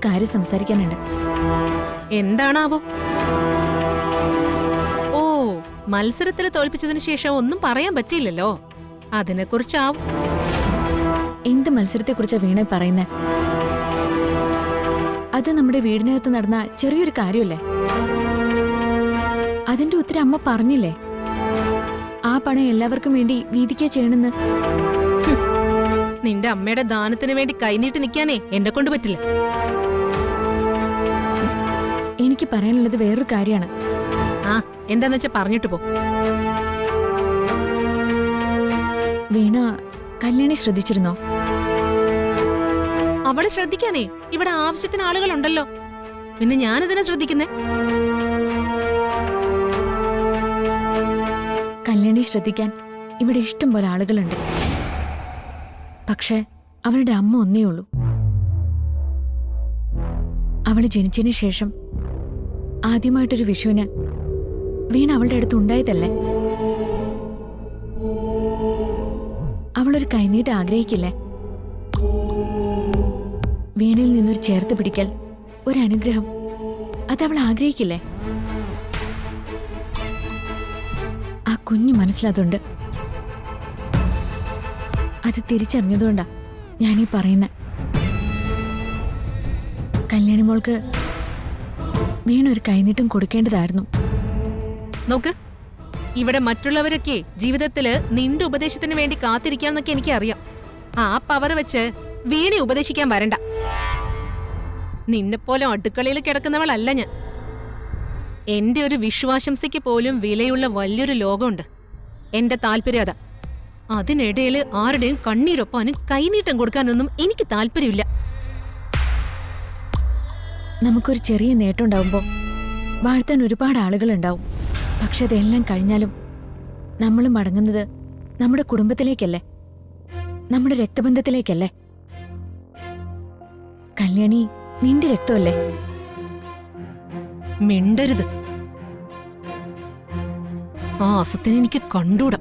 കാര്യം സംസാരിക്കാനുണ്ട്. എന്താണാവോ? ഓ, മത്സരത്തിൽ തോൽപ്പിച്ചതിന് ശേഷം ഒന്നും പറയാൻ പറ്റിയില്ലല്ലോ. അതിനെക്കുറിച്ചാവും. എന്ത് മത്സരത്തെക്കുറിച്ചാ വീണ പറയുന്നേ? അത് നമ്മുടെ വീടിനകത്ത് നടന്ന ചെറിയൊരു കാര്യമല്ലേ? അതിന്റെ ഉത്തരം അമ്മ പറഞ്ഞില്ലേ? ആ പണം എല്ലാവർക്കും വേണ്ടി വീതിക്കാ ചെയ്യണമെന്ന്. നിന്റെ അമ്മയുടെ ദാനത്തിന് വേണ്ടി കൈനീട്ടി നിൽക്കാനേ എന്നെ കൊണ്ട് പറ്റില്ല. എനിക്ക് പറയാനുള്ളത് വേറൊരു കാര്യമാണ്. ആ, എന്താന്ന് വെച്ചാ പറഞ്ഞിട്ട് പോ. വീണ കല്യാണി ശ്രദ്ധിച്ചിരുന്നോ? അവളെ ശ്രദ്ധിക്കാനേ ഇവിടെ ആവശ്യത്തിന് ആളുകളുണ്ടല്ലോ. പിന്നെ ഞാനിതിനെ ശ്രദ്ധിക്കുന്നേ. കല്യാണി ശ്രദ്ധിക്കാൻ ഇവിടെ ഇഷ്ടം പോലെ ആളുകളുണ്ട്. പക്ഷെ അവളുടെ അമ്മ ഒന്നേ ഉള്ളൂ. അവള് ജനിച്ചതിന് ശേഷം ആദ്യമായിട്ടൊരു വിഷുവിന് വീണ അവളുടെ അടുത്ത് ഉണ്ടായതല്ലേ? അവളൊരു കൈനീട്ട് ആഗ്രഹിക്കില്ലേ? വീണയിൽ നിന്നൊരു ചേർത്ത് പിടിക്കൽ, ഒരു അനുഗ്രഹം, അതവൾ ആഗ്രഹിക്കില്ലേ? ആ കുഞ്ഞു മനസ്സിലതുണ്ട്. അത് തിരിച്ചറിഞ്ഞതുകൊണ്ടാ ഞാനീ പറയുന്ന. കല്യാണി മോൾക്ക് വീണ ഒരു കൈനീട്ടം കൊടുക്കേണ്ടതായിരുന്നു. നോക്ക്, ഇവിടെ മറ്റുള്ളവരൊക്കെ ജീവിതത്തില് നിന്റെ ഉപദേശത്തിന് വേണ്ടി കാത്തിരിക്കാന്നൊക്കെ എനിക്കറിയാം. ആ പവർ വെച്ച് വീണെ ഉപദേശിക്കാൻ വരണ്ട. നിന്നെപ്പോലെ അടുക്കളയിൽ കിടക്കുന്നവളല്ല ഞാൻ. എന്റെ ഒരു വിശ്വാശംസയ്ക്ക് പോലും വിലയുള്ള വലിയൊരു ലോകമുണ്ട്. എന്റെ താല്പര്യം അതാ. അതിനിടയിൽ ആരുടെയും കണ്ണീരൊപ്പാനും കൈനീട്ടം കൊടുക്കാനൊന്നും എനിക്ക് താല്പര്യമില്ല. നമുക്കൊരു ചെറിയ നേട്ടം ഉണ്ടാവുമ്പോ വാഴ്ത്താൻ ഒരുപാട് ആളുകളുണ്ടാവും. പക്ഷെ അതെല്ലാം കഴിഞ്ഞാലും നമ്മൾ മടങ്ങുന്നത് നമ്മുടെ കുടുംബത്തിലേക്കല്ലേ, നമ്മുടെ രക്തബന്ധത്തിലേക്കല്ലേ? കല്യാണി നിന്റെ രക്തമല്ലേ? മിണ്ടരുത്. ആ അസത്തിനെ എനിക്ക് കണ്ടൂടാ.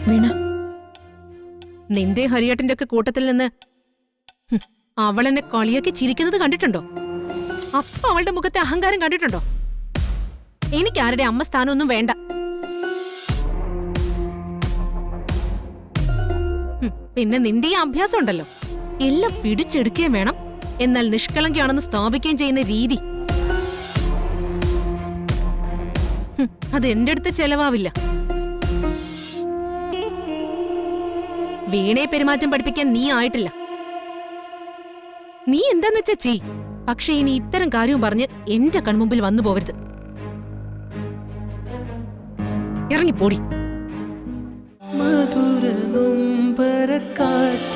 വീണ, നിന്റെ ഹരിയേട്ടന്റെ ഒക്കെ കൂട്ടത്തിൽ നിന്ന് അവളെന്നെ കളിയാക്കി ചിരിക്കുന്നത് കണ്ടിട്ടുണ്ടോ? അപ്പൊ അവളുടെ മുഖത്തെ അഹങ്കാരം കണ്ടിട്ടുണ്ടോ? എനിക്ക് ആരുടെ അമ്മ സ്ഥാനമൊന്നും വേണ്ട. പിന്നെ നിന്റെ ഈ അഭ്യാസം ഉണ്ടല്ലോ, എല്ലാം പിടിച്ചെടുക്കുകയും വേണം, എന്നാൽ നിഷ്കളങ്കയാണെന്ന് സ്ഥാപിക്കുകയും ചെയ്യുന്ന രീതി, അത് എന്റെ അടുത്ത് ചെലവാവില്ല. വീണയെ പെരുമാറ്റം പഠിപ്പിക്കാൻ നീ ആയിട്ടില്ല. നീ എന്താന്ന് വെച്ചാ ചെയ്. പക്ഷെ ഇനി ഇത്തരം കാര്യവും പറഞ്ഞ് എന്റെ കൺമുമ്പിൽ വന്നു പോവരുത്. ഇറങ്ങിപ്പോടി. മധുര നൊമ്പരക്കാറ്റ്